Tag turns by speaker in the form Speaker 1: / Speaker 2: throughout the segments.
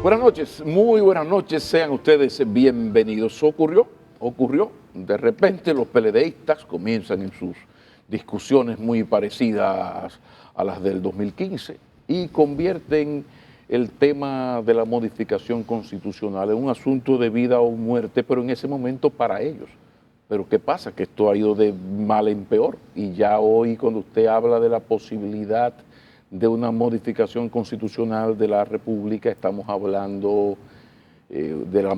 Speaker 1: Buenas noches, muy buenas noches, sean ustedes bienvenidos. Ocurrió, de repente los PLDistas comienzan en sus discusiones muy parecidas a las del 2015 y convierten el tema de la modificación constitucional en un asunto de vida o muerte, pero en ese momento para ellos. Pero ¿qué pasa? Que esto ha ido de mal en peor y ya hoy cuando usted habla de la posibilidad de una modificación constitucional de la República, estamos hablando de la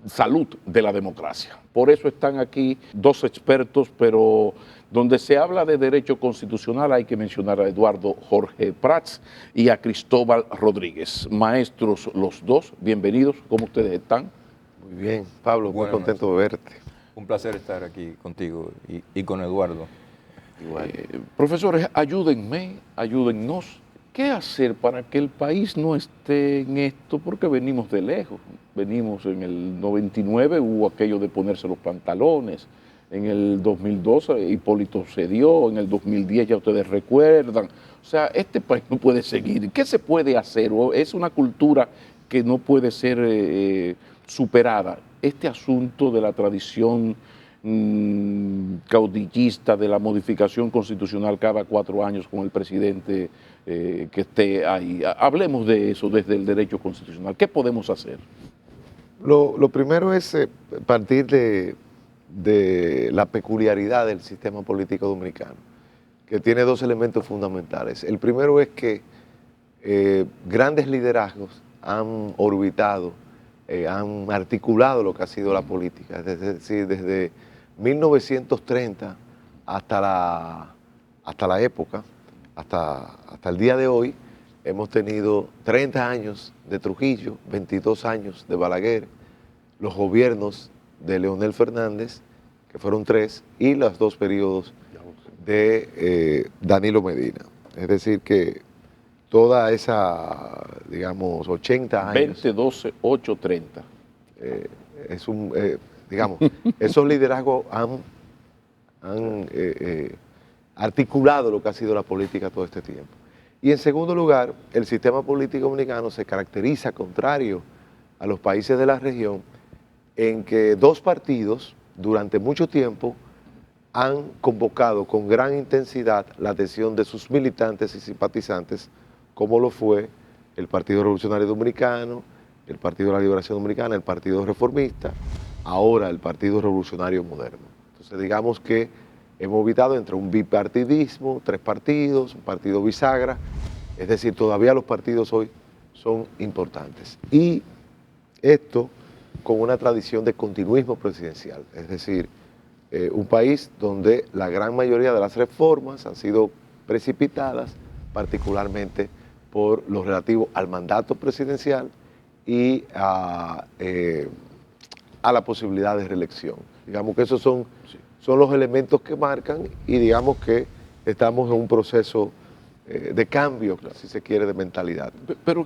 Speaker 1: salud de la democracia. Por eso están aquí dos expertos, pero donde se habla de derecho constitucional hay que mencionar a Eduardo Jorge Prats y a Cristóbal Rodríguez. Maestros los dos, bienvenidos, ¿cómo ustedes están?
Speaker 2: Muy bien, Pablo, muy contento de verte.
Speaker 3: Un placer estar aquí contigo y con Eduardo.
Speaker 1: Profesores, ayúdennos. ¿Qué hacer para que el país no esté en esto? Porque venimos de lejos. Venimos en el 99, hubo aquello de ponerse los pantalones. En el 2012, Hipólito cedió. En el 2010, ya ustedes recuerdan. O sea, este país no puede seguir. ¿Qué se puede hacer? Es una cultura que no puede ser superada. Este asunto de la tradición caudillista de la modificación constitucional cada 4 años con el presidente que esté ahí. Hablemos de eso desde el derecho constitucional. ¿Qué podemos hacer?
Speaker 2: Lo primero es partir de la peculiaridad del sistema político dominicano, que tiene dos elementos fundamentales. El primero es que grandes liderazgos han orbitado, han articulado lo que ha sido la política, es decir, desde 1930 hasta la época, hasta el día de hoy, hemos tenido 30 años de Trujillo, 22 años de Balaguer, los gobiernos de Leonel Fernández, que fueron 3, y los 2 periodos de Danilo Medina. Es decir, que toda esa, digamos, 80 años...
Speaker 1: 20, 12, 8, 30.
Speaker 2: Esos liderazgos han articulado lo que ha sido la política todo este tiempo. Y en segundo lugar, el sistema político dominicano se caracteriza, contrario a los países de la región, en que 2 partidos durante mucho tiempo han convocado con gran intensidad la adhesión de sus militantes y simpatizantes, como lo fue el Partido Revolucionario Dominicano, el Partido de la Liberación Dominicana, el Partido Reformista, ahora el Partido Revolucionario Moderno. Entonces digamos que hemos evitado entre un bipartidismo, 3 partidos, un partido bisagra, es decir, todavía los partidos hoy son importantes. Y esto con una tradición de continuismo presidencial, es decir, un país donde la gran mayoría de las reformas han sido precipitadas, particularmente por lo relativo al mandato presidencial y a la posibilidad de reelección. Digamos que esos son los elementos que marcan y digamos que estamos en un proceso de cambio, si se quiere, de mentalidad.
Speaker 1: Pero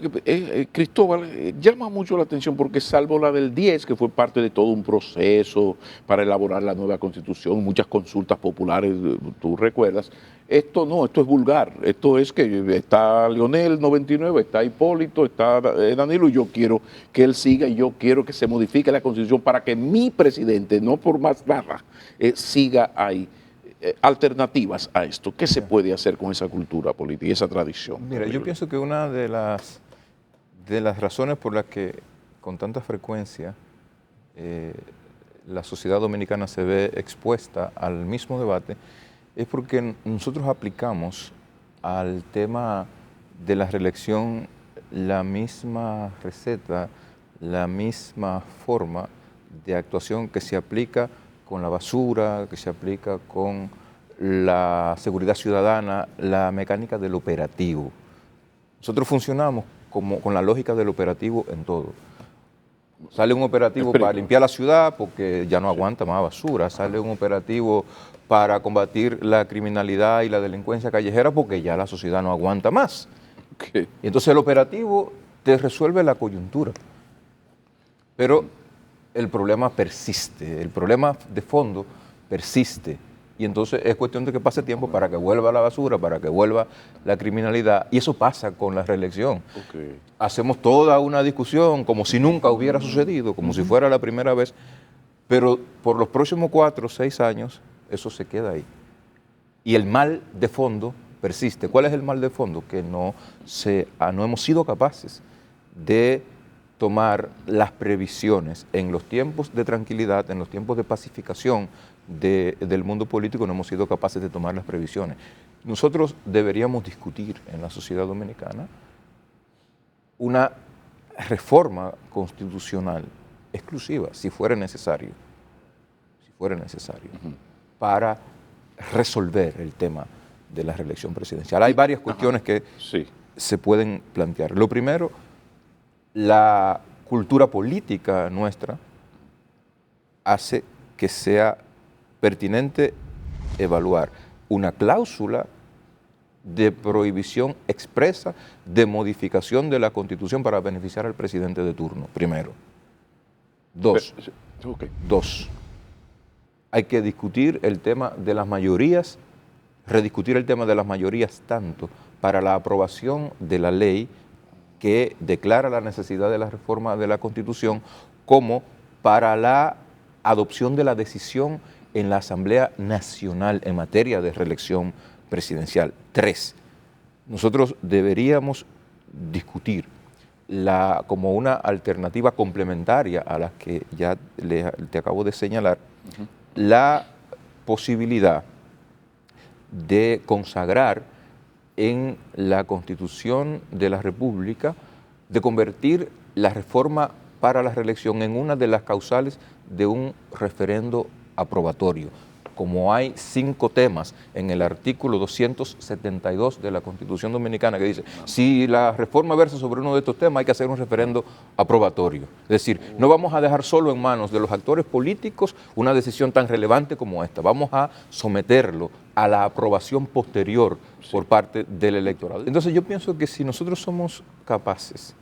Speaker 1: Cristóbal, llama mucho la atención porque salvo la del 10, que fue parte de todo un proceso para elaborar la nueva constitución, muchas consultas populares, tú recuerdas, esto no, esto es vulgar, esto es que está Leonel 99, está Hipólito, está Danilo, y yo quiero que él siga y yo quiero que se modifique la constitución para que mi presidente, no por más nada, siga ahí. Alternativas a esto. ¿Qué se puede hacer con esa cultura política y esa tradición?
Speaker 3: Mira, yo pienso que una de las razones por las que con tanta frecuencia la sociedad dominicana se ve expuesta al mismo debate es porque nosotros aplicamos al tema de la reelección la misma receta, la misma forma de actuación que se aplica con la basura, que se aplica con la seguridad ciudadana, la mecánica del operativo. Nosotros funcionamos con la lógica del operativo en todo. Sale un operativo
Speaker 1: Explica.
Speaker 3: para limpiar la ciudad porque ya no aguanta más basura. Sale un operativo para combatir la criminalidad y la delincuencia callejera porque ya la sociedad no aguanta más.
Speaker 1: Ok.
Speaker 3: Y entonces el operativo te resuelve la coyuntura. Pero el problema persiste, el problema de fondo persiste. Y entonces es cuestión de que pase tiempo para que vuelva la basura, para que vuelva la criminalidad. Y eso pasa con la reelección.
Speaker 1: Ok.
Speaker 3: Hacemos toda una discusión como si nunca hubiera sucedido, como si fuera la primera vez, pero por los próximos 4 o 6 años eso se queda ahí. Y el mal de fondo persiste. ¿Cuál es el mal de fondo? Que no hemos sido capaces de tomar las previsiones en los tiempos de tranquilidad, en los tiempos de pacificación del mundo político, no hemos sido capaces de tomar las previsiones. Nosotros deberíamos discutir en la sociedad dominicana una reforma constitucional exclusiva, si fuera necesario, para resolver el tema de la reelección presidencial. Hay varias cuestiones que
Speaker 1: Sí.
Speaker 3: se pueden plantear. Lo primero, la cultura política nuestra hace que sea pertinente evaluar una cláusula de prohibición expresa de modificación de la Constitución para beneficiar al presidente de turno, primero. Dos,
Speaker 1: Ok.
Speaker 3: hay que discutir el tema de las mayorías, rediscutir el tema de las mayorías tanto para la aprobación de la ley que declara la necesidad de la reforma de la Constitución como para la adopción de la decisión en la Asamblea Nacional en materia de reelección presidencial. 3, nosotros deberíamos discutir como una alternativa complementaria a las que ya te acabo de señalar, la posibilidad de consagrar en la Constitución de la República, de convertir la reforma para la reelección en una de las causales de un referendo aprobatorio. Como hay 5 temas en el artículo 272 de la Constitución Dominicana que dice, si la reforma versa sobre uno de estos temas hay que hacer un referendo aprobatorio. Es decir, no vamos a dejar solo en manos de los actores políticos una decisión tan relevante como esta, vamos a someterlo a la aprobación posterior por parte del electorado. Entonces yo pienso que si nosotros somos capaces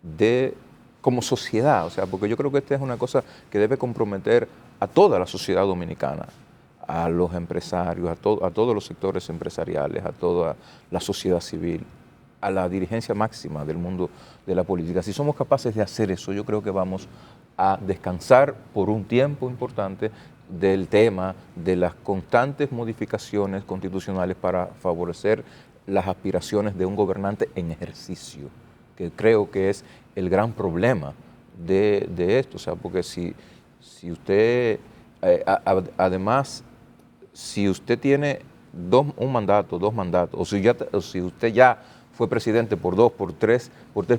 Speaker 3: de, como sociedad, o sea, porque yo creo que esta es una cosa que debe comprometer a toda la sociedad dominicana, a los empresarios, a todos los sectores empresariales, a toda la sociedad civil, a la dirigencia máxima del mundo de la política. Si somos capaces de hacer eso, yo creo que vamos a descansar por un tiempo importante del tema de las constantes modificaciones constitucionales para favorecer las aspiraciones de un gobernante en ejercicio, que creo que es el gran problema de esto. O sea, porque si usted, además, si usted tiene un mandato, 2 mandatos, o si usted ya fue presidente por 2, por 3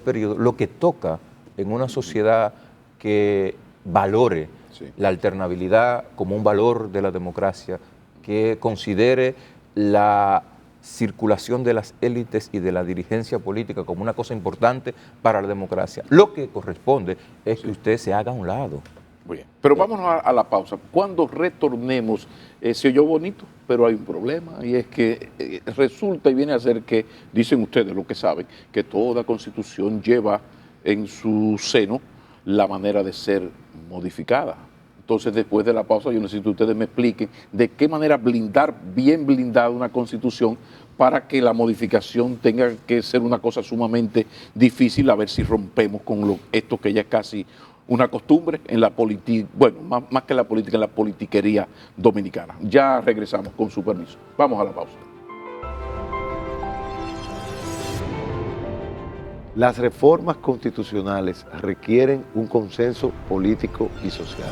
Speaker 3: periodos, lo que toca en una sociedad que valore la alternabilidad como un valor de la democracia, que considere la circulación de las élites y de la dirigencia política como una cosa importante para la democracia. Lo que corresponde es que usted se haga a un lado.
Speaker 1: Muy bien. Pero vámonos a la pausa. Cuando retornemos, se oyó bonito, pero hay un problema, y es que resulta y viene a ser que, dicen ustedes lo que saben, que toda constitución lleva en su seno la manera de ser modificada. Entonces, después de la pausa, yo necesito que ustedes me expliquen de qué manera blindar, bien blindada una constitución para que la modificación tenga que ser una cosa sumamente difícil, a ver si rompemos con esto que ya es casi una costumbre en la política, bueno, más que la política, en la politiquería dominicana. Ya regresamos, con su permiso. Vamos a la pausa.
Speaker 2: Las reformas constitucionales requieren un consenso político y social.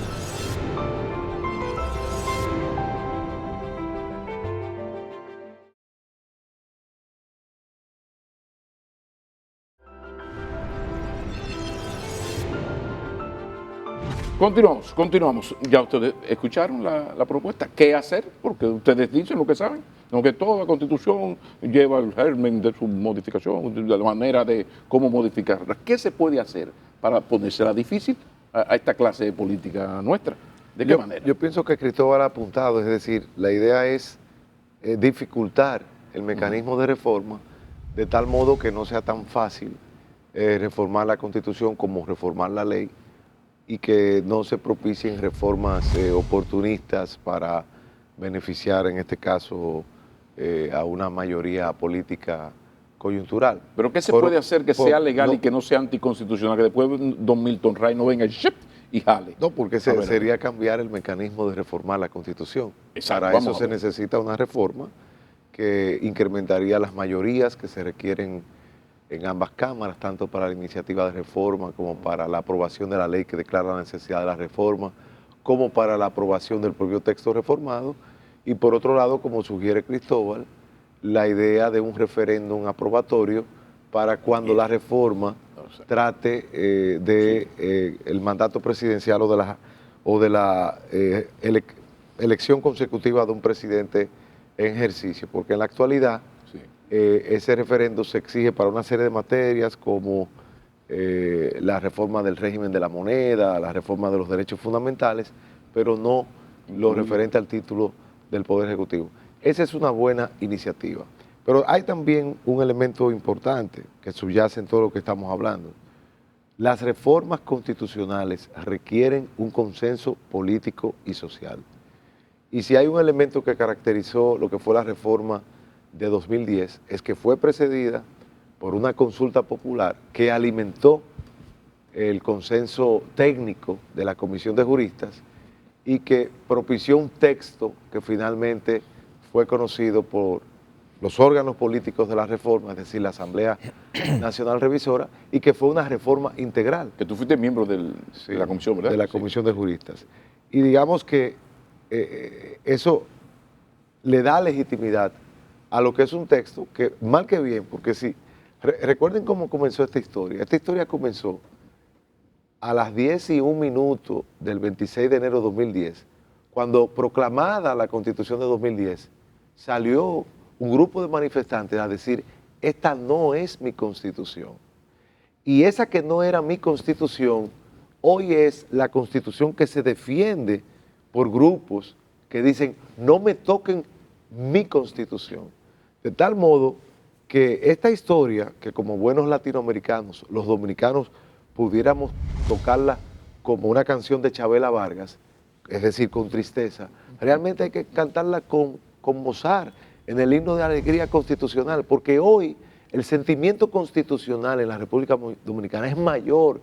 Speaker 1: Continuamos. Ya ustedes escucharon la propuesta. ¿Qué hacer? Porque ustedes dicen lo que saben. Aunque toda constitución lleva el germen de su modificación, de la manera de cómo modificarla. ¿Qué se puede hacer para ponérsela difícil? a esta clase de política nuestra? ¿De qué manera?
Speaker 2: Yo pienso que Cristóbal ha apuntado, es decir, la idea es dificultar el mecanismo de reforma de tal modo que no sea tan fácil reformar la Constitución como reformar la ley y que no se propicien reformas oportunistas para beneficiar, en este caso, a una mayoría política coyuntural.
Speaker 1: ¿Pero qué se puede hacer que sea legal y que no sea anticonstitucional? Que después don Milton Ray no venga y jale.
Speaker 2: No, porque sería cambiar el mecanismo de reformar la Constitución.
Speaker 1: Exacto,
Speaker 2: para eso se necesita una reforma que incrementaría las mayorías que se requieren en ambas cámaras, tanto para la iniciativa de reforma como para la aprobación de la ley que declara la necesidad de la reforma, como para la aprobación del propio texto reformado, y por otro lado, como sugiere Cristóbal, la idea de un referéndum aprobatorio para cuando la reforma trate el mandato presidencial o de la elección consecutiva de un presidente en ejercicio, porque en la actualidad ese referéndum se exige para una serie de materias como la reforma del régimen de la moneda, la reforma de los derechos fundamentales, pero no lo referente al título del Poder Ejecutivo. Esa es una buena iniciativa. Pero hay también un elemento importante que subyace en todo lo que estamos hablando. Las reformas constitucionales requieren un consenso político y social. Y si hay un elemento que caracterizó lo que fue la reforma de 2010, es que fue precedida por una consulta popular que alimentó el consenso técnico de la Comisión de Juristas y que propició un texto que finalmente fue conocido por los órganos políticos de la reforma, es decir, la Asamblea Nacional Revisora, y que fue una reforma integral.
Speaker 1: Que tú fuiste miembro de la comisión, ¿verdad?
Speaker 2: De la Comisión de Juristas. Y digamos que eso le da legitimidad a lo que es un texto que, mal que bien, porque si, recuerden cómo comenzó esta historia. Esta historia comenzó a las 10:01 del 26 de enero de 2010, cuando proclamada la Constitución de 2010, salió un grupo de manifestantes a decir, esta no es mi Constitución. Y esa que no era mi Constitución, hoy es la Constitución que se defiende por grupos que dicen, no me toquen mi Constitución. De tal modo que esta historia, que como buenos latinoamericanos, los dominicanos pudiéramos tocarla como una canción de Chabela Vargas, es decir, con tristeza, realmente hay que cantarla con gozar en el himno de alegría constitucional, porque hoy el sentimiento constitucional en la República Dominicana es mayor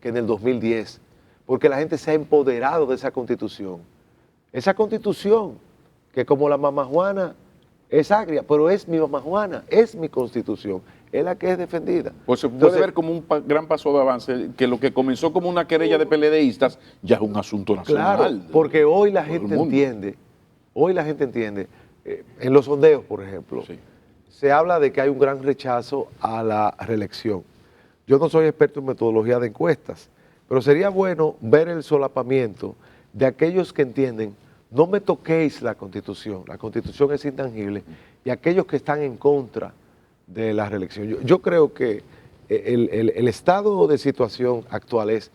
Speaker 2: que en el 2010, porque la gente se ha empoderado de esa constitución. Esa constitución, que como la mamá Juana es agria, pero es mi mamá Juana, es mi constitución, es la que es defendida.
Speaker 1: Pues se puede ver como un gran paso de avance, que lo que comenzó como una querella de PLDistas ya es un asunto nacional.
Speaker 2: Claro, porque hoy la gente entiende, en los sondeos, por ejemplo, se habla de que hay un gran rechazo a la reelección. Yo no soy experto en metodología de encuestas, pero sería bueno ver el solapamiento de aquellos que entienden, no me toquéis la Constitución es intangible, y aquellos que están en contra de la reelección. Yo creo que el estado de situación actual es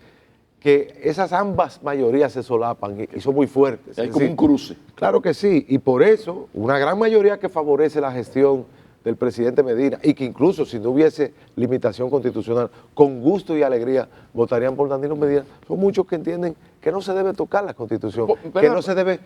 Speaker 2: que esas ambas mayorías se solapan y son muy fuertes.
Speaker 1: Hay como un cruce.
Speaker 2: Claro que sí, y por eso una gran mayoría que favorece la gestión del presidente Medina y que incluso si no hubiese limitación constitucional, con gusto y alegría votarían por Danilo Medina, son muchos que entienden que no se debe tocar la Constitución, que no se debe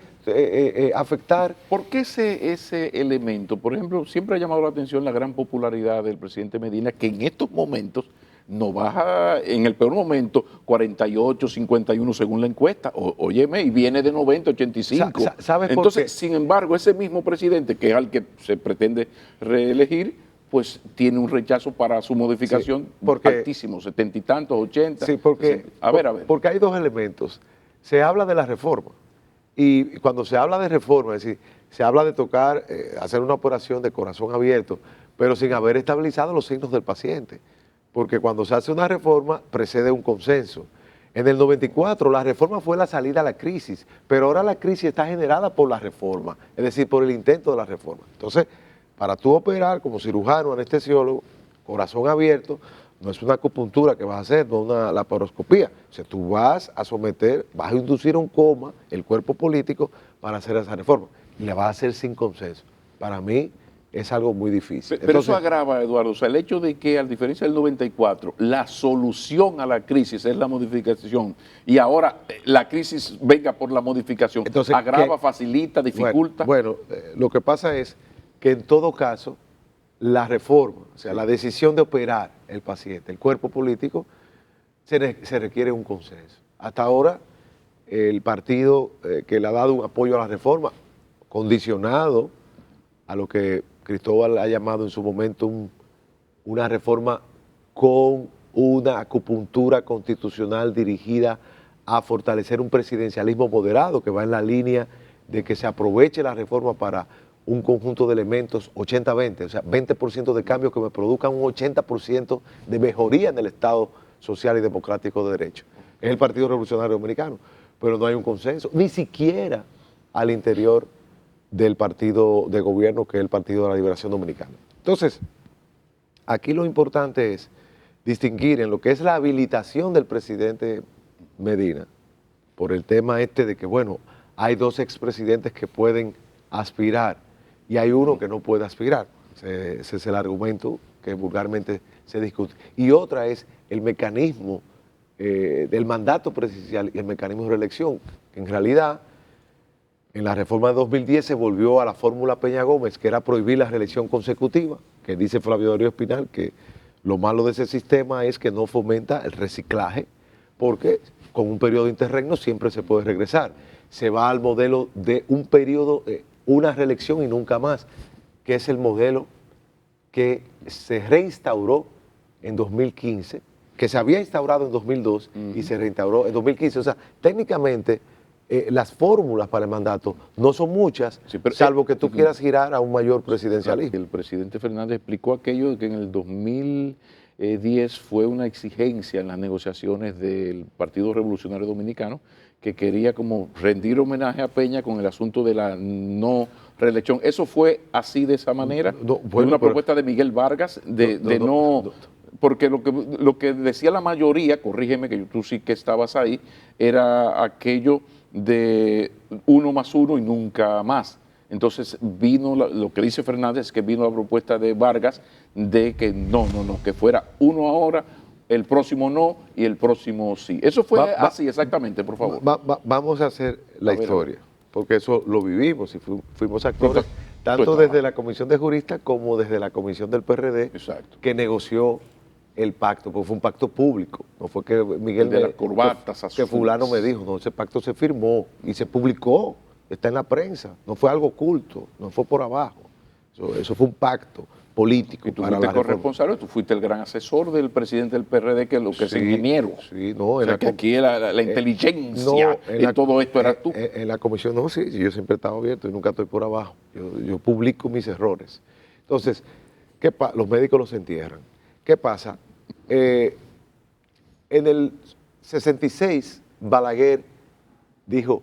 Speaker 2: afectar.
Speaker 1: ¿Por qué ese elemento? Por ejemplo, siempre ha llamado la atención la gran popularidad del presidente Medina, que en estos momentos no baja, en el peor momento, 48, 51 según la encuesta, óyeme, y viene de 90, 85.
Speaker 2: ¿Sabes por
Speaker 1: Entonces,
Speaker 2: qué?
Speaker 1: sin embargo, ese mismo presidente, que es al que se pretende reelegir, pues tiene un rechazo para su modificación altísimo, 70 y tantos, 80.
Speaker 2: Sí, porque,
Speaker 1: a ver.
Speaker 2: Porque hay dos elementos. Se habla de la reforma, y cuando se habla de reforma, es decir, se habla de tocar, hacer una operación de corazón abierto, pero sin haber estabilizado los signos del paciente. Porque cuando se hace una reforma, precede un consenso. En el 94 la reforma fue la salida a la crisis, pero ahora la crisis está generada por la reforma, es decir, por el intento de la reforma. Entonces, para tú operar como cirujano, anestesiólogo, corazón abierto, no es una acupuntura que vas a hacer, no una laparoscopía. O sea, tú vas a someter, vas a inducir a un coma el cuerpo político para hacer esa reforma. Y la vas a hacer sin consenso. Para mí es algo muy difícil.
Speaker 1: Pero eso agrava, Eduardo. O sea, el hecho de que, a diferencia del 94, la solución a la crisis es la modificación y ahora la crisis venga por la modificación,
Speaker 2: entonces,
Speaker 1: agrava, facilita, dificulta.
Speaker 2: Bueno, lo que pasa es que en todo caso, la reforma, o sea, la decisión de operar el paciente, el cuerpo político, se requiere un consenso. Hasta ahora, el partido que le ha dado un apoyo a la reforma, condicionado a lo que Cristóbal ha llamado en su momento una reforma con una acupuntura constitucional dirigida a fortalecer un presidencialismo moderado que va en la línea de que se aproveche la reforma para un conjunto de elementos 80-20, o sea, 20% de cambios que me produzcan un 80% de mejoría en el Estado social y democrático de derecho. Es el Partido Revolucionario Dominicano, pero no hay un consenso, ni siquiera al interior del partido de gobierno, que es el Partido de la Liberación Dominicana. Entonces, aquí lo importante es distinguir en lo que es la habilitación del presidente Medina, por el tema de que, bueno, hay dos expresidentes que pueden aspirar y hay uno que no puede aspirar. Ese es el argumento que vulgarmente se discute. Y otra es el mecanismo del mandato presidencial y el mecanismo de reelección, que en realidad en la reforma de 2010 se volvió a la fórmula Peña Gómez, que era prohibir la reelección consecutiva, que dice Flavio Darío Espinal que lo malo de ese sistema es que no fomenta el reciclaje, porque con un periodo interregno siempre se puede regresar. Se va al modelo de un periodo, una reelección y nunca más, que es el modelo que se reinstauró en 2015, que se había instaurado en 2002 y se reinstauró en 2015. O sea, técnicamente las fórmulas para el mandato no son muchas, sí, pero, salvo que tú quieras girar a un mayor presidencialismo.
Speaker 1: El presidente Fernández explicó aquello de que en el 2010 fue una exigencia en las negociaciones del Partido Revolucionario Dominicano, que quería como rendir homenaje a Peña con el asunto de la no reelección. ¿Eso fue así de esa manera? Fue una propuesta de Miguel Vargas porque lo que decía la mayoría, corrígeme que tú sí que estabas ahí, era aquello de 1 más 1 y nunca más. Entonces vino lo que dice Fernández, que vino la propuesta de Vargas de que no, que fuera uno ahora, el próximo no y el próximo sí. Eso fue así exactamente, por favor.
Speaker 2: Vamos a hacer la historia, porque eso lo vivimos y fuimos actores, tanto desde la Comisión de Juristas como desde la Comisión del PRD, exacto, que negoció el pacto, porque fue un pacto público, no fue que Miguel
Speaker 1: de las corbatas
Speaker 2: que fulano me dijo, no, ese pacto se firmó y se publicó, está en la prensa, no fue algo oculto, no fue por abajo, eso fue un pacto político.
Speaker 1: Y tú fuiste corresponsable, tú fuiste el gran asesor del presidente del PRD, que es lo que es ingeniero.
Speaker 2: Sí, no,
Speaker 1: o sea, que aquí la inteligencia en todo esto eras tú.
Speaker 2: En la comisión, no, sí, yo siempre he estado abierto y nunca estoy por abajo, yo publico mis errores. Entonces, los médicos los entierran. ¿Qué pasa? En el 66, Balaguer dijo,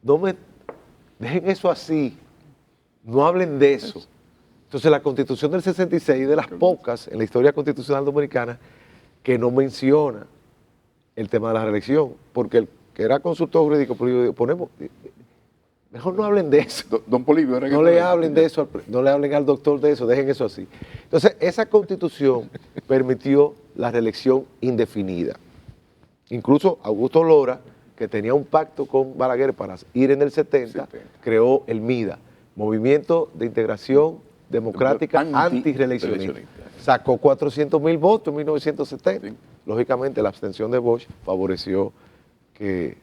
Speaker 2: no me dejen eso así, no hablen de eso. Entonces la Constitución del 66 es de las pocas en la historia constitucional dominicana que no menciona el tema de la reelección, porque el que era consultor jurídico, mejor no hablen de eso.
Speaker 1: Don Polibio,
Speaker 2: no le hablen de eso, no le hablen al doctor de eso, dejen eso así. Entonces, esa Constitución permitió la reelección indefinida. Incluso Augusto Lora, que tenía un pacto con Balaguer para ir en el 70, creó el MIDA, Movimiento de Integración Democrática Antirreeleccionista. Sacó 400,000 votos en 1970. Sí. Lógicamente, la abstención de Bosch favoreció que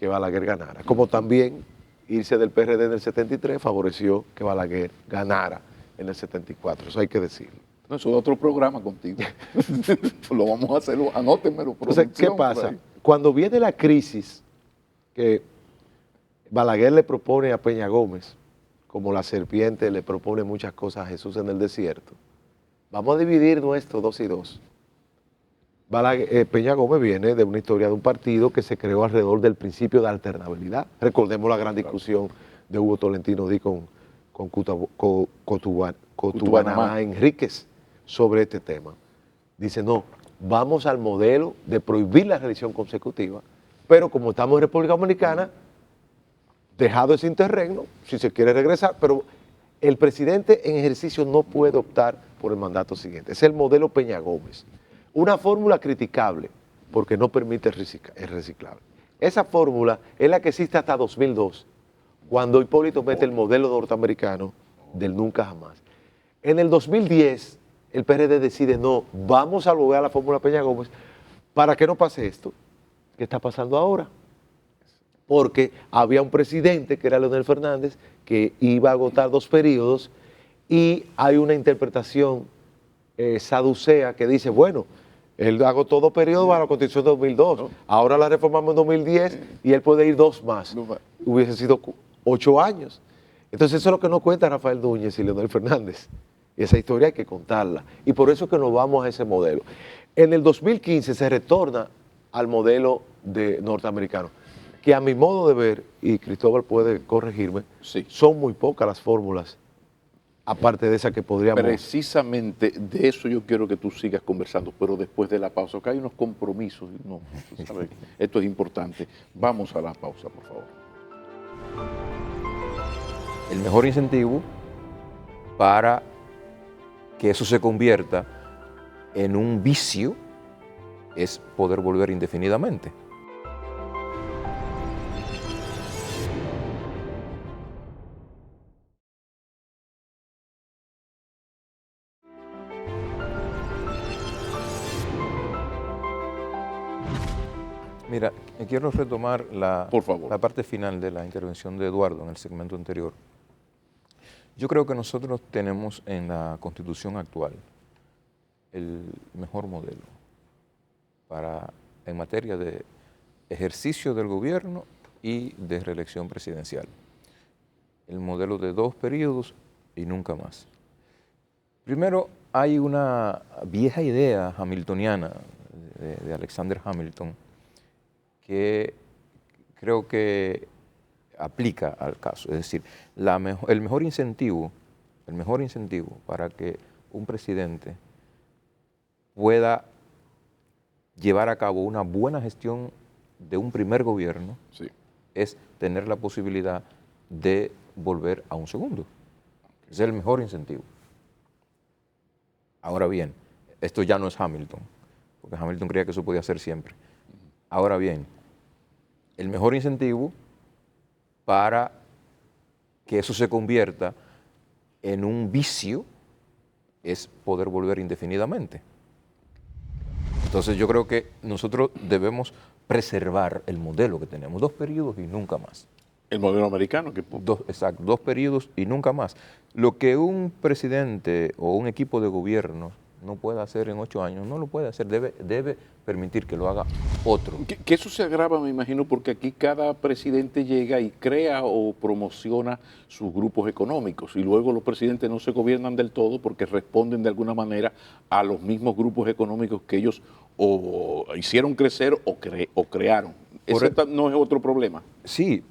Speaker 2: Balaguer ganara. Como también irse del PRD en el 73 favoreció que Balaguer ganara en el 74. Eso hay que decirlo.
Speaker 1: No, eso es otro programa contigo. Lo vamos a hacer, anótenmelo.
Speaker 2: Entonces, ¿qué pasa? Cuando viene la crisis que Balaguer le propone a Peña Gómez, como la serpiente le propone muchas cosas a Jesús en el desierto, vamos a dividir nuestro 2 y 2. Peña Gómez viene de una historia de un partido que se creó alrededor del principio de alternabilidad. Recordemos la gran discusión de Hugo Tolentino Díaz con Cutubanamá Enríquez sobre este tema. dice, no, vamos al modelo de prohibir la reelección consecutiva, pero como estamos en República Dominicana, dejado ese interregno, si se quiere regresar, pero el presidente en ejercicio no puede optar por el mandato siguiente. Es el modelo Peña Gómez. Una fórmula criticable porque no permite el reciclable. Esa fórmula es la que existe hasta 2002, cuando Hipólito mete el modelo norteamericano del nunca jamás. En el 2010, el PRD decide, no, vamos a volver a la fórmula Peña Gómez para que no pase esto que está pasando ahora. Porque había un presidente, que era Leonel Fernández, que iba a agotar 2 periodos, y hay una interpretación saducea que dice, bueno, él agotó 2 periodos a la Constitución de 2002, ahora la reformamos en 2010 y él puede ir 2 más. Hubiese sido 8 años. Entonces eso es lo que nos cuenta Rafael Núñez y Leonel Fernández. Y esa historia hay que contarla. Y por eso es que nos vamos a ese modelo. En el 2015 se retorna al modelo norteamericano, que a mi modo de ver, y Cristóbal puede corregirme,
Speaker 1: Sí.
Speaker 2: son muy pocas las fórmulas, aparte de esa que podríamos...
Speaker 1: Precisamente de eso yo quiero que tú sigas conversando, pero después de la pausa, acá hay unos compromisos, no, tú sabes, esto es importante. Vamos a la pausa, por favor.
Speaker 3: El mejor incentivo para que eso se convierta en un vicio es poder volver indefinidamente. Mira, quiero retomar
Speaker 1: Por favor.
Speaker 3: la parte final de la intervención de Eduardo en el segmento anterior. Yo creo que nosotros tenemos en la Constitución actual el mejor modelo en materia de ejercicio del gobierno y de reelección presidencial. El modelo de 2 periodos y nunca más. Primero, hay una vieja idea hamiltoniana de Alexander Hamilton que creo que aplica al caso. Es decir, el mejor incentivo para que un presidente pueda llevar a cabo una buena gestión de un primer gobierno
Speaker 1: Sí.
Speaker 3: es tener la posibilidad de volver a un segundo. Es el mejor incentivo. Ahora bien, esto ya no es Hamilton, porque Hamilton creía que eso podía ser siempre. Ahora bien, el mejor incentivo para que eso se convierta en un vicio es poder volver indefinidamente. Entonces yo creo que nosotros debemos preservar el modelo que tenemos, 2 periodos y nunca más.
Speaker 1: El modelo americano.
Speaker 3: Exacto, 2 periodos y nunca más. Lo que un presidente o un equipo de gobierno no puede hacer en 8 años, no lo puede hacer, debe permitir que lo haga otro.
Speaker 1: Que eso se agrava, me imagino, porque aquí cada presidente llega y crea o promociona sus grupos económicos y luego los presidentes no se gobiernan del todo porque responden de alguna manera a los mismos grupos económicos que ellos o hicieron crecer o crearon. ¿Ese no es otro problema?
Speaker 3: Sí,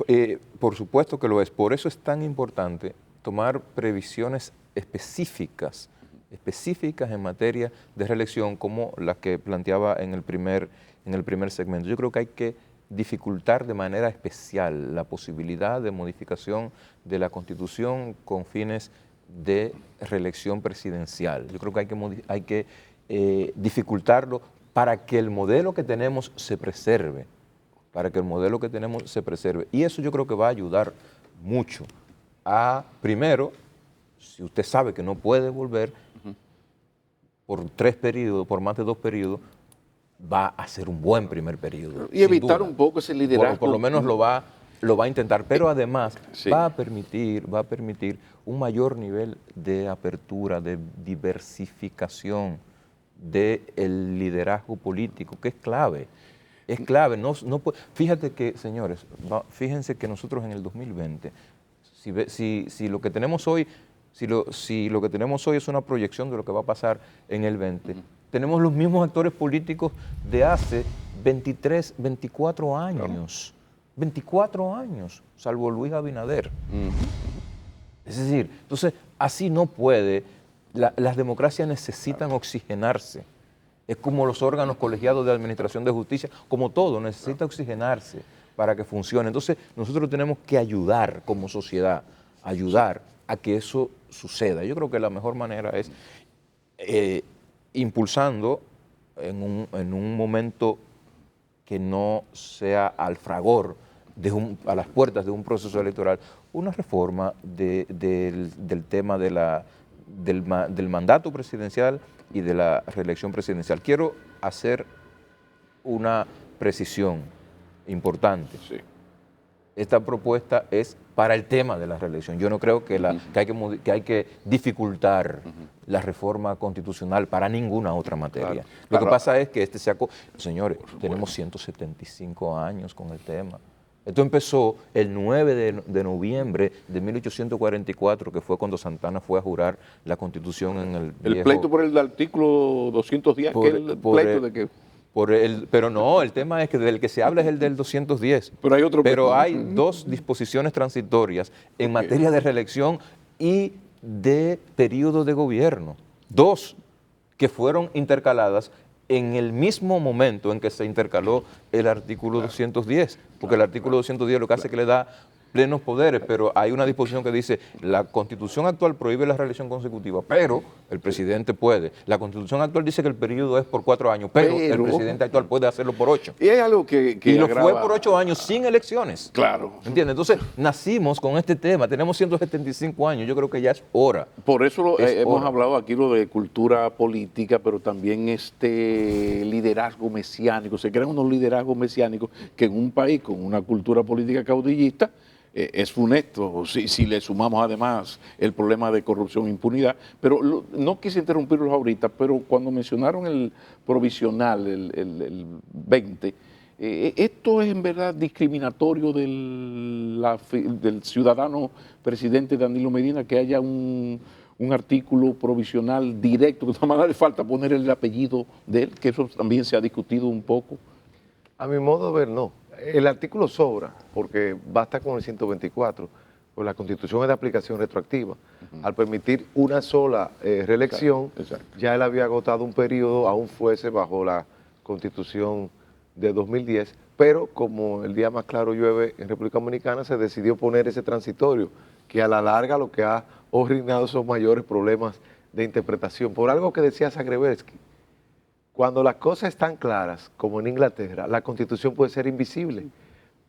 Speaker 3: por supuesto que lo es. Por eso es tan importante tomar previsiones específicas en materia de reelección como las que planteaba en el primer segmento. Yo creo que hay que dificultar de manera especial la posibilidad de modificación de la Constitución con fines de reelección presidencial. Yo creo que hay que dificultarlo para que el modelo que tenemos se preserve, Y eso yo creo que va a ayudar mucho a, primero, si usted sabe que no puede volver por 3 periodos, por más de 2 periodos, va a ser un buen primer periodo.
Speaker 1: Y evitar un poco ese liderazgo.
Speaker 3: Por lo menos lo va a intentar, pero además
Speaker 1: Sí.
Speaker 3: va a permitir un mayor nivel de apertura, de diversificación del liderazgo político, que es clave. Es clave. Fíjate que, señores, fíjense que nosotros en el 2020, si lo que tenemos hoy, si lo que tenemos hoy es una proyección de lo que va a pasar en el 20, tenemos los mismos actores políticos de hace 23, 24 años. 24 años, salvo Luis Abinader. Es decir, entonces, así no puede. Las democracias necesitan oxigenarse. Es como los órganos colegiados de administración de justicia, como todo, necesita oxigenarse para que funcione. Entonces, nosotros tenemos que ayudar como sociedad, ayudar a que eso suceda. Yo creo que la mejor manera es impulsando en un momento que no sea al fragor, a las puertas de un proceso electoral, una reforma del tema del mandato presidencial y de la reelección presidencial. Quiero hacer una precisión importante.
Speaker 1: Sí.
Speaker 3: Esta propuesta es para el tema de la reelección. Yo no creo que hay que dificultar la reforma constitucional para ninguna otra materia. Lo que pasa es que señores, tenemos 175 años con el tema. Esto empezó el 9 de noviembre de 1844, que fue cuando Santana fue a jurar la Constitución en el viejo...
Speaker 1: El pleito por el artículo 210, que es el pleito de que...
Speaker 3: Pero no, el tema es que del que se habla es el del 210.
Speaker 1: Pero hay otro...
Speaker 3: Pero hay dos disposiciones transitorias en materia de reelección y de periodo de gobierno. Dos que fueron intercaladas en el mismo momento en que se intercaló el artículo 210, porque el artículo 210 lo que hace es que le da plenos poderes, pero hay una disposición que dice la Constitución actual prohíbe la reelección consecutiva, pero el presidente puede. La Constitución actual dice que el periodo es por 4 años, pero el presidente actual puede hacerlo por 8.
Speaker 1: Y hay algo que
Speaker 3: y lo fue por 8 años sin elecciones.
Speaker 1: Claro.
Speaker 3: ¿Entiendes? Entonces, nacimos con este tema, tenemos 175 años, yo creo que ya es hora.
Speaker 1: Por eso hemos hablado aquí lo de cultura política, pero también este liderazgo mesiánico. Se crean unos liderazgos mesiánicos que en un país con una cultura política caudillista es funesto, si le sumamos además el problema de corrupción e impunidad. Pero no quise interrumpirlos ahorita, pero cuando mencionaron el provisional, el 20, ¿esto es en verdad discriminatorio del ciudadano presidente Danilo Medina, que haya un artículo provisional directo, que nada más le falta poner el apellido de él, que eso también se ha discutido un poco?
Speaker 2: A mi modo de ver, no. El artículo sobra, porque basta con el 124, pues la Constitución es de aplicación retroactiva. Al permitir una sola reelección,
Speaker 1: Exacto.
Speaker 2: ya él había agotado un periodo, aún fuese bajo la Constitución de 2010, pero como el día más claro llueve en República Dominicana, se decidió poner ese transitorio, que a la larga lo que ha originado son mayores problemas de interpretación. Por algo que decía Zagrebelsky, cuando las cosas están claras, como en Inglaterra, la Constitución puede ser invisible,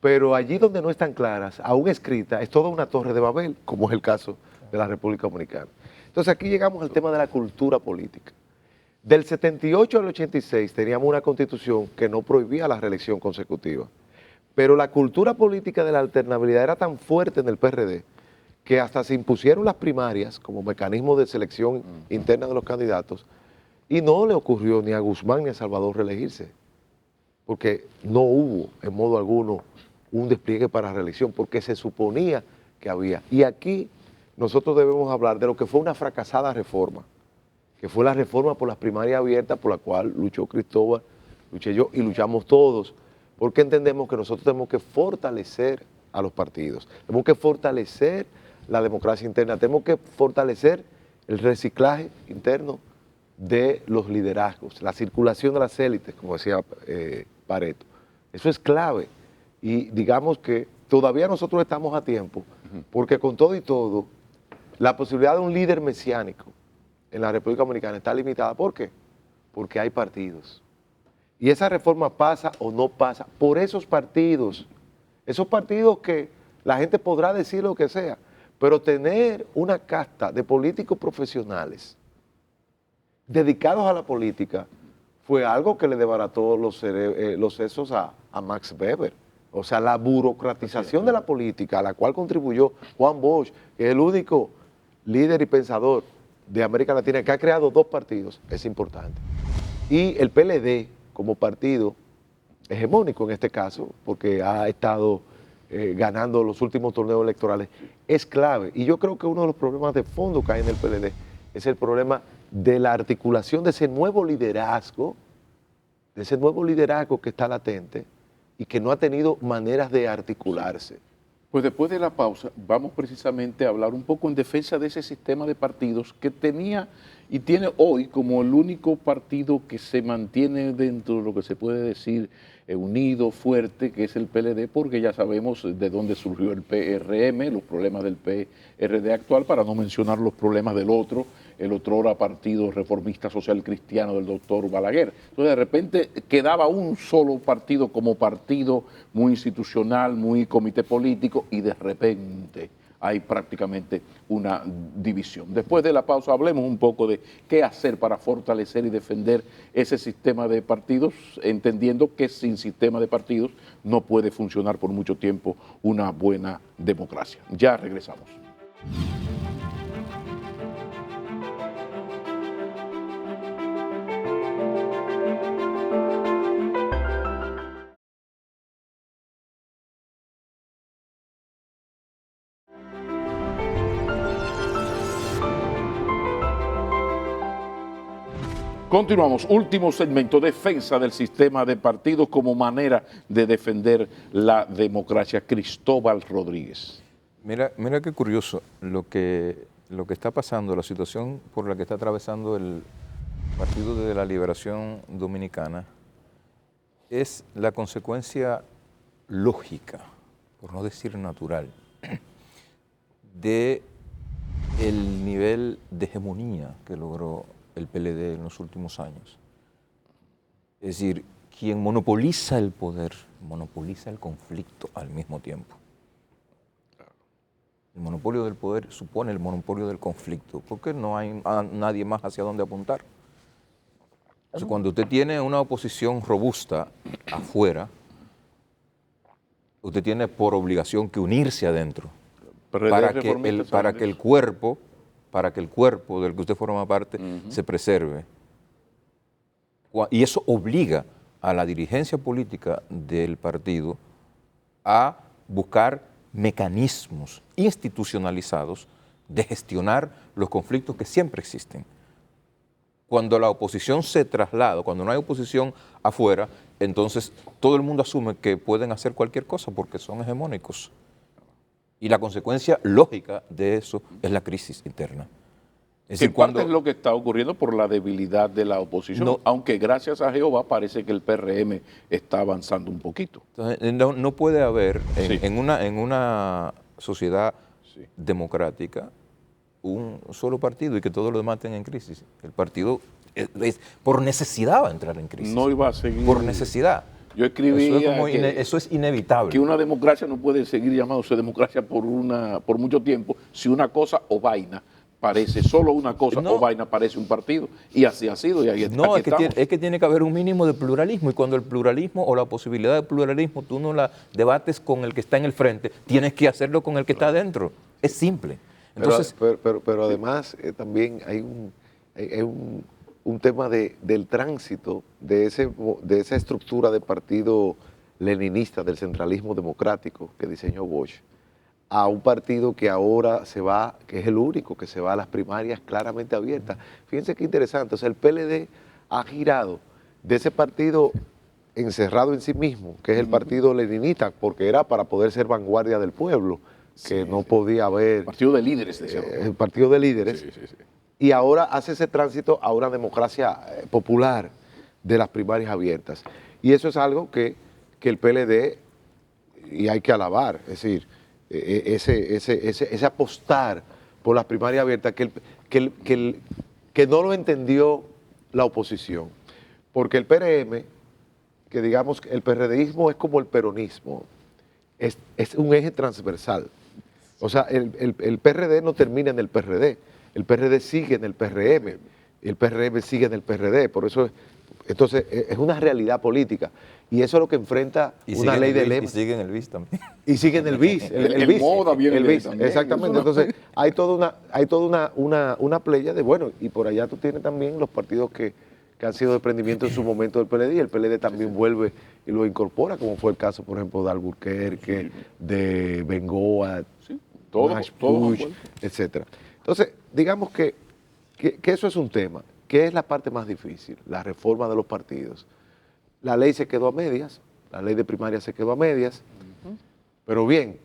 Speaker 2: pero allí donde no están claras, aún escrita, es toda una torre de Babel, como es el caso de la República Dominicana. Entonces aquí llegamos al tema de la cultura política. Del 78 al 86 teníamos una Constitución que no prohibía la reelección consecutiva, pero la cultura política de la alternabilidad era tan fuerte en el PRD que hasta se impusieron las primarias como mecanismo de selección interna de los candidatos. Y no le ocurrió ni a Guzmán ni a Salvador reelegirse, porque no hubo en modo alguno un despliegue para reelección, porque se suponía que había. Y aquí nosotros debemos hablar de lo que fue una fracasada reforma, que fue la reforma por las primarias abiertas, por la cual luchó Cristóbal, luché yo y luchamos todos, porque entendemos que nosotros tenemos que fortalecer a los partidos, tenemos que fortalecer la democracia interna, tenemos que fortalecer el reciclaje interno de los liderazgos, la circulación de las élites, como decía Pareto. Eso es clave. Y digamos que todavía nosotros estamos a tiempo, porque con todo y todo, la posibilidad de un líder mesiánico en la República Dominicana está limitada. ¿Por qué? Porque hay partidos. Y esa reforma pasa o no pasa por esos partidos que la gente podrá decir lo que sea, pero tener una casta de políticos profesionales dedicados a la política fue algo que le desbarató los sesos a Max Weber. O sea, la burocratización de la política, a la cual contribuyó Juan Bosch, que es el único líder y pensador de América Latina que ha creado 2 partidos, es importante. Y el PLD, como partido hegemónico en este caso, porque ha estado ganando los últimos torneos electorales, es clave. Y yo creo que uno de los problemas de fondo que hay en el PLD es el problema de la articulación de ese nuevo liderazgo que está latente y que no ha tenido maneras de articularse.
Speaker 1: Pues después de la pausa vamos precisamente a hablar un poco en defensa de ese sistema de partidos que tenía y tiene hoy como el único partido que se mantiene dentro de lo que se puede decir unido, fuerte, que es el PLD, porque ya sabemos de dónde surgió el PRM, los problemas del PRD actual, para no mencionar los problemas del otro, el otrora Partido Reformista Social Cristiano del doctor Balaguer. Entonces de repente quedaba un solo partido como partido muy institucional, muy comité político, y de repente hay prácticamente una división. Después de la pausa hablemos un poco de qué hacer para fortalecer y defender ese sistema de partidos, entendiendo que sin sistema de partidos no puede funcionar por mucho tiempo una buena democracia. Ya regresamos. Continuamos, último segmento, defensa del sistema de partidos como manera de defender la democracia. Cristóbal Rodríguez.
Speaker 3: Mira qué curioso lo que está pasando, la situación por la que está atravesando el Partido de la Liberación Dominicana es la consecuencia lógica, por no decir natural, de el nivel de hegemonía que logró el PLD en los últimos años. Es decir, quien monopoliza el poder, monopoliza el conflicto al mismo tiempo. El monopolio del poder supone el monopolio del conflicto, porque no hay nadie más hacia dónde apuntar. Entonces, cuando usted tiene una oposición robusta afuera, usted tiene por obligación que unirse adentro para que el cuerpo del que usted forma parte se preserve. Y eso obliga a la dirigencia política del partido a buscar mecanismos institucionalizados de gestionar los conflictos que siempre existen. Cuando la oposición se traslada, cuando no hay oposición afuera, entonces todo el mundo asume que pueden hacer cualquier cosa porque son hegemónicos. Y la consecuencia lógica de eso es la crisis interna. Es decir,
Speaker 1: parte es lo que está ocurriendo por la debilidad de la oposición, aunque gracias a Jehová parece que el PRM está avanzando un poquito.
Speaker 3: Entonces, no puede haber en una sociedad democrática un solo partido y que todos los demás estén en crisis. El partido por necesidad va a entrar en crisis.
Speaker 1: No iba a seguir.
Speaker 3: Por necesidad.
Speaker 1: Yo escribía
Speaker 3: eso es inevitable.
Speaker 1: Que una democracia no puede seguir llamándose democracia por mucho tiempo si una cosa o vaina parece solo una cosa o vaina parece un partido, y así ha sido, y ahí
Speaker 3: no, es que tiene que haber un mínimo de pluralismo, y cuando el pluralismo o la posibilidad de pluralismo tú no la debates con el que está en el frente, tienes que hacerlo con el que está adentro. Es simple. Entonces,
Speaker 2: pero además también hay un tema del tránsito de esa estructura de partido leninista del centralismo democrático que diseñó Bosch a un partido que ahora se va, que es el único que se va a las primarias claramente abiertas. Fíjense qué interesante, o sea, el PLD ha girado de ese partido encerrado en sí mismo, que es el partido leninista, porque era para poder ser vanguardia del pueblo, que no podía haber...
Speaker 1: Partido de líderes,
Speaker 2: el partido de líderes. Y ahora hace ese tránsito a una democracia popular de las primarias abiertas. Y eso es algo que el PLD, y hay que alabar, es decir, ese apostar por las primarias abiertas, que no lo entendió la oposición. Porque el PRM, que digamos el PRDismo es como el peronismo, es un eje transversal. O sea, el PRD no termina en el PRD, el PRD sigue en el PRM, el PRM sigue en el PRD, por eso entonces es una realidad política. Y eso es lo que enfrenta una ley de lema.
Speaker 3: Y sigue en el BIS también.
Speaker 2: Y sigue en el BIS. El BIS,
Speaker 1: moda viene
Speaker 2: el BIS,
Speaker 1: también.
Speaker 2: exactamente. Entonces, hay toda una playa de, bueno, y por allá tú tienes también los partidos que han sido desprendimiento en su momento del PLD, y el PLD también vuelve y lo incorpora, como fue el caso, por ejemplo, de Alburquerque, de Bengoa, Puig, etcétera. Entonces, digamos que eso es un tema. ¿Qué es la parte más difícil? La reforma de los partidos. La ley se quedó a medias, la ley de primaria se quedó a medias, pero bien,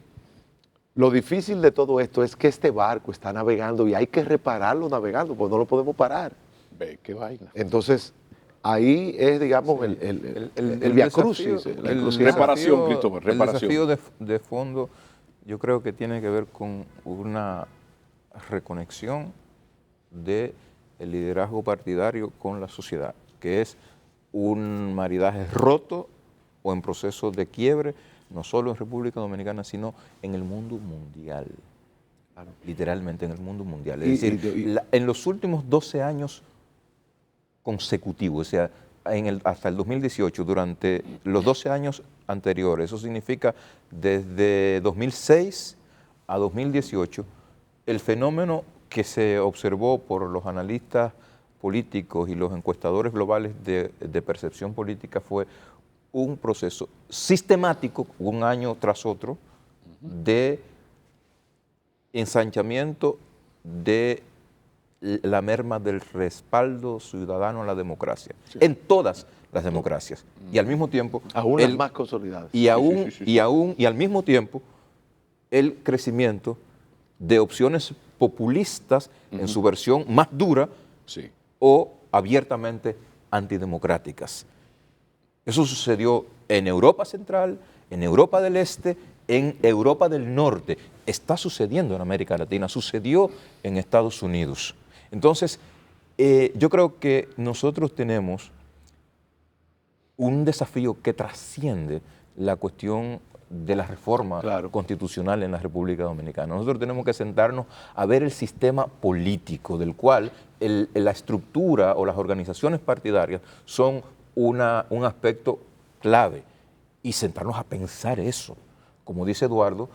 Speaker 2: Lo difícil de todo esto es que este barco está navegando y hay que repararlo navegando, pues no lo podemos parar.
Speaker 1: Ve, qué vaina.
Speaker 2: Entonces, ahí es, digamos, el viacrucis, la encrucijada.
Speaker 1: Reparación, Cristóbal,
Speaker 3: El
Speaker 1: reparación.
Speaker 3: desafío de fondo yo creo que tiene que ver con una reconexión del liderazgo partidario con la sociedad, que es un maridaje roto o en proceso de quiebre, no solo en República Dominicana, sino en el mundo mundial.
Speaker 2: Claro.
Speaker 3: Literalmente en el mundo mundial. Es
Speaker 2: Y-
Speaker 3: decir,
Speaker 2: y-
Speaker 3: en los últimos 12 años consecutivos, o sea, hasta el 2018, durante los 12 años anteriores, eso significa desde 2006 a 2018, el fenómeno que se observó por los analistas políticos y los encuestadores globales de percepción política fue un proceso sistemático, un año tras otro, de ensanchamiento de la merma del respaldo ciudadano a la democracia, en todas las democracias. Y al mismo tiempo,
Speaker 2: Aún las más consolidadas.
Speaker 3: y aún,
Speaker 1: sí.
Speaker 3: y al mismo tiempo, el crecimiento de opciones populistas en su versión más dura
Speaker 1: Sí.
Speaker 3: o abiertamente antidemocráticas. Eso sucedió en Europa Central, en Europa del Este, en Europa del Norte. Está sucediendo en América Latina, sucedió en Estados Unidos. Entonces, yo creo que nosotros tenemos un desafío que trasciende la cuestión de la reforma
Speaker 2: Claro.
Speaker 3: constitucional en la República Dominicana. Nosotros tenemos que sentarnos a ver el sistema político del cual la estructura o las organizaciones partidarias son un aspecto clave y sentarnos a pensar eso, como dice Eduardo,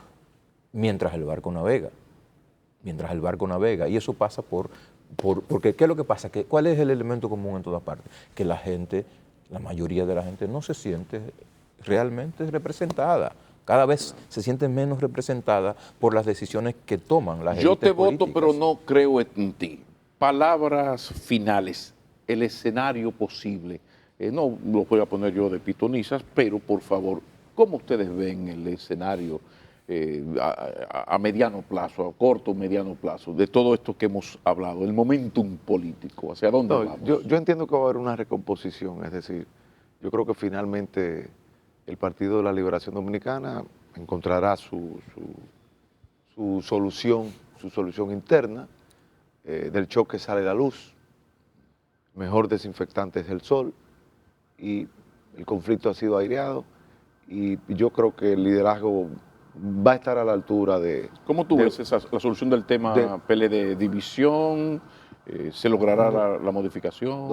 Speaker 3: mientras el barco navega. Mientras el barco navega. Y eso pasa porque ¿qué es lo que pasa? ¿Cuál es el elemento común en todas partes? Que la gente, la mayoría de la gente no se siente realmente representada. Cada vez se siente menos representada por las decisiones que toman las
Speaker 1: Yo
Speaker 3: élites
Speaker 1: te voto,
Speaker 3: políticas.
Speaker 1: pero no creo en ti. Palabras finales, el escenario posible. No lo voy a poner yo de pitonizas, pero por favor, ¿cómo ustedes ven el escenario a mediano plazo, a corto o mediano plazo, de todo esto que hemos hablado, el momentum político? ¿Hacia dónde
Speaker 2: No,
Speaker 1: vamos?
Speaker 2: yo entiendo que va a haber una recomposición, es decir, yo creo que finalmente el Partido de la Liberación Dominicana encontrará su solución interna. Del choque sale la luz, mejor desinfectante es el sol, y el conflicto ha sido aireado, y yo creo que el liderazgo va a estar a la altura de...
Speaker 1: ¿Cómo tú ves la solución del tema PLD? ¿División? ¿Se logrará la modificación?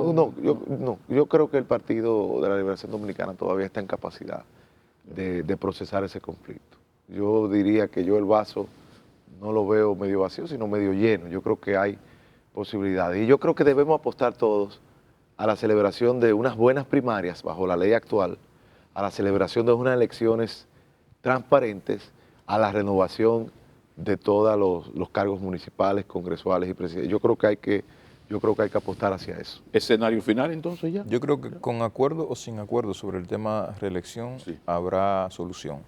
Speaker 2: Yo creo que el Partido de la Liberación Dominicana todavía está en capacidad de procesar ese conflicto. Yo diría que yo el vaso no lo veo medio vacío, sino medio lleno. Yo creo que hay posibilidades. Y yo creo que debemos apostar todos a la celebración de unas buenas primarias bajo la ley actual, a la celebración de unas elecciones transparentes, a la renovación de todos los cargos municipales, congresuales y presidenciales. Yo creo que hay que apostar hacia eso.
Speaker 1: ¿Escenario final entonces ya?
Speaker 3: Yo creo que con acuerdo o sin acuerdo sobre el tema reelección habrá solución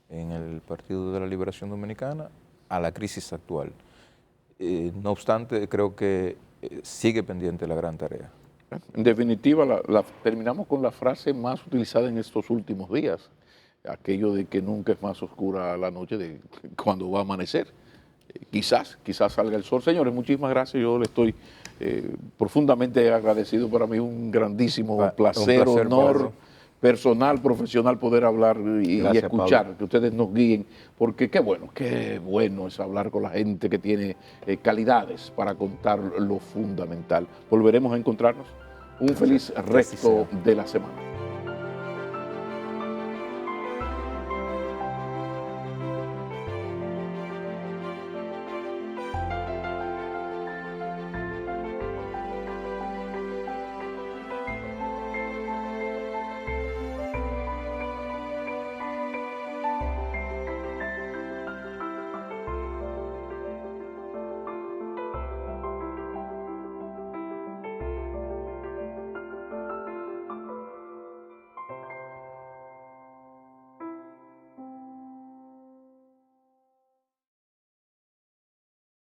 Speaker 3: en el Partido de la Liberación Dominicana a la crisis actual. No obstante, creo que sigue pendiente la gran tarea.
Speaker 1: En definitiva, terminamos con la frase más utilizada en estos últimos días, aquello de que nunca es más oscura la noche de cuando va a amanecer. Quizás salga el sol. Señores, muchísimas gracias. Yo le estoy profundamente agradecido. Para mí un grandísimo placer, honor
Speaker 3: Pablo.
Speaker 1: personal, profesional poder hablar y
Speaker 2: Gracias,
Speaker 1: escuchar,
Speaker 2: Pablo.
Speaker 1: que ustedes nos guíen, porque qué bueno es hablar con la gente que tiene calidades para contar lo fundamental. Volveremos a encontrarnos. Un feliz resto de la semana.